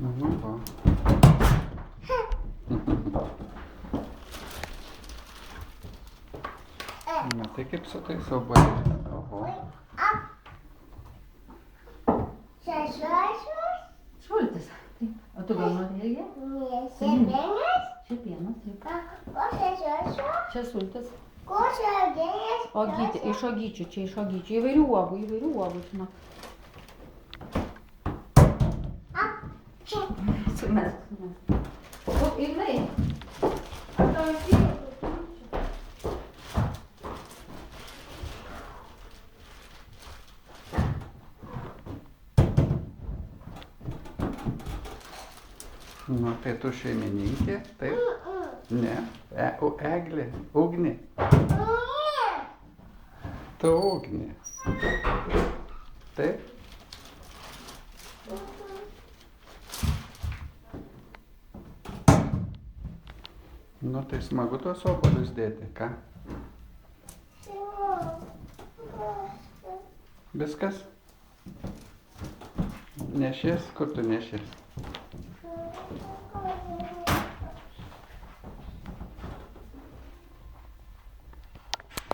Nu, va. Matai, kaip su tais obuoliais. Oho. Sultis. Taip. O tu gal nori irgi? Čia pienas, taip. Čia sultis. Uogytė, iš uogyčių, čia iš uogyčių. Įvairių uogų, žinok. Sumesk. O, Ignai. Nu, tai tu šeimininkė, taip? Ne. Eglė, Ugnė. Tu Ugnė. Taip? Nu, tai smagu tuos obuolius dėti, ką? Viskas? Nešies? Kur tu nešies?